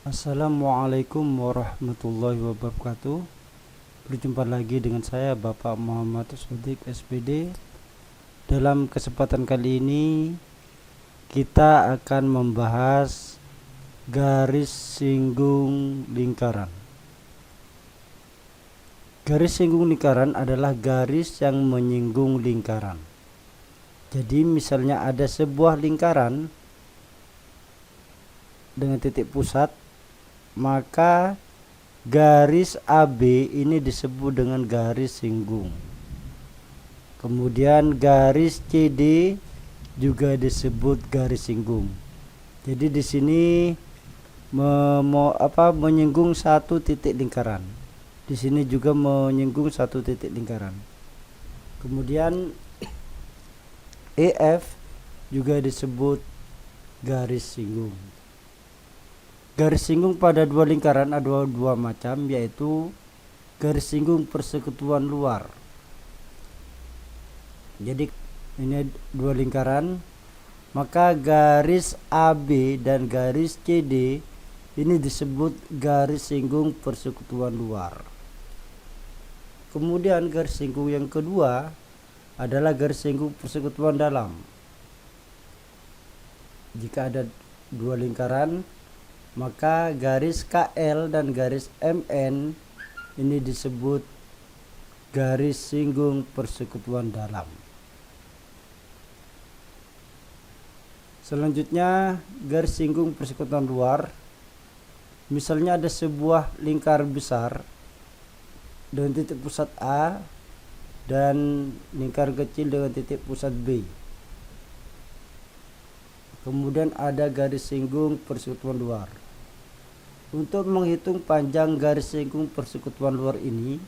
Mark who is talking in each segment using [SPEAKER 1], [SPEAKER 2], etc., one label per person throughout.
[SPEAKER 1] Assalamualaikum warahmatullahi wabarakatuh. Berjumpa lagi dengan saya Bapak Muhammad Sodik SPD. Dalam kesempatan kali ini kita akan membahas garis singgung lingkaran. Garis singgung lingkaran adalah garis yang menyinggung lingkaran. Jadi misalnya ada sebuah lingkaran dengan titik pusat, maka garis AB ini disebut dengan garis singgung. Kemudian garis CD juga disebut garis singgung. Jadi di sini menyinggung satu titik lingkaran. Di sini juga menyinggung satu titik lingkaran. Kemudian EF juga disebut garis singgung. Garis singgung pada dua lingkaran ada dua macam, yaitu garis singgung persekutuan luar. Jadi ini dua lingkaran, maka garis AB dan garis CD ini disebut garis singgung persekutuan luar. Kemudian garis singgung yang kedua adalah garis singgung persekutuan dalam. Jika ada dua lingkaran, maka garis KL dan garis MN ini disebut garis singgung persekutuan dalam. Selanjutnya garis singgung persekutuan luar. Misalnya ada sebuah lingkar besar dengan titik pusat A dan lingkar kecil dengan titik pusat B. Kemudian ada garis singgung persekutuan luar. Untuk menghitung panjang garis singgung persekutuan luar ini,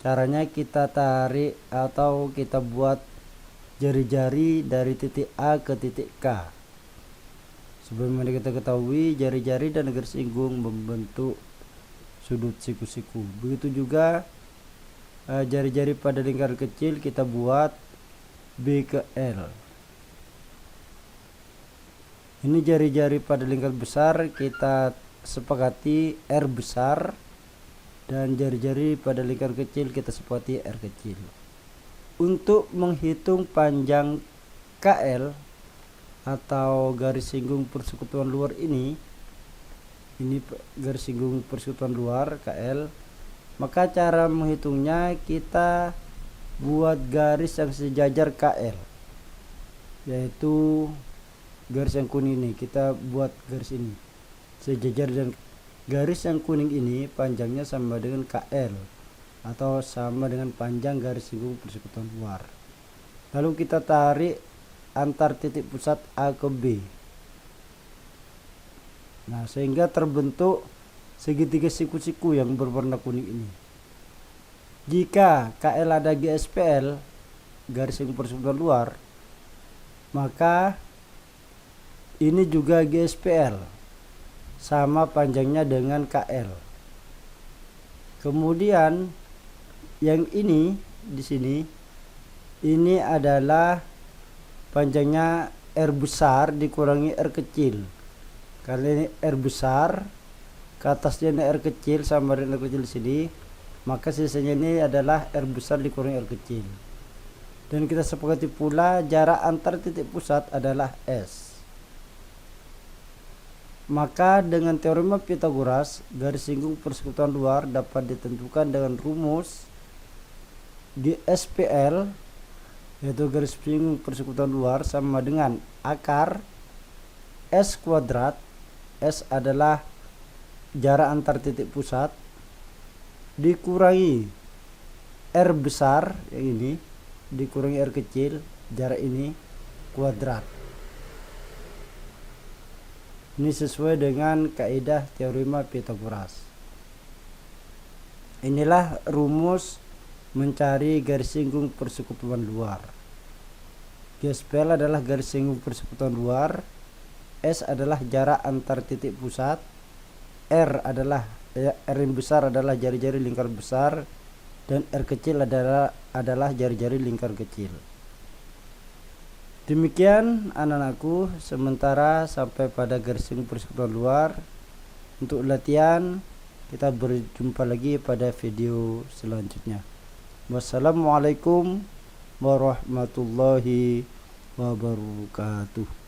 [SPEAKER 1] caranya kita tarik atau kita buat jari-jari dari titik A ke titik K. Sebagaimana kita ketahui, jari-jari dan garis singgung membentuk sudut siku-siku. Begitu juga jari-jari pada lingkar kecil kita buat B ke L. Ini jari-jari pada lingkar besar kita sepakati R besar, dan jari-jari pada lingkar kecil kita sepakati R kecil. Untuk menghitung panjang KL atau garis singgung persekutuan luar ini garis singgung persekutuan luar KL, maka cara menghitungnya kita buat garis yang sejajar KL, yaitu garis yang kuning ini. Kita buat garis ini sejajar, dan garis yang kuning ini panjangnya sama dengan KL atau sama dengan panjang garis singgung persekutuan luar. Lalu kita tarik antar titik pusat A ke B. Nah, sehingga terbentuk segitiga siku-siku yang berwarna kuning ini. Jika KL ada GSPL, garis singgung persekutuan luar, maka ini juga GSPL, sama panjangnya dengan KL. Kemudian yang ini di sini ini adalah panjangnya R besar dikurangi R kecil. Karena ini R besar, ke atasnya ini R kecil sama dengan R kecil di sini, maka sisanya ini adalah R besar dikurangi R kecil. Dan kita sepakati pula jarak antar titik pusat adalah S. Maka dengan teorema Pythagoras, garis singgung persekutuan luar dapat ditentukan dengan rumus GSPL, yaitu garis singgung persekutuan luar, sama dengan akar S kuadrat. S adalah jarak antar titik pusat dikurangi R besar, yang ini dikurangi R kecil, jarak ini, kuadrat. Ini sesuai dengan kaidah teorema Pythagoras. Inilah rumus mencari garis singgung persekutuan luar. GSPL adalah garis singgung persekutuan luar, S adalah jarak antar titik pusat, R yang besar adalah jari-jari lingkar besar, dan R kecil adalah jari-jari lingkar kecil. Demikian anak-anakku, sementara sampai pada garis singgung persekutuan luar. Untuk latihan kita berjumpa lagi pada video selanjutnya. Wassalamualaikum warahmatullahi wabarakatuh.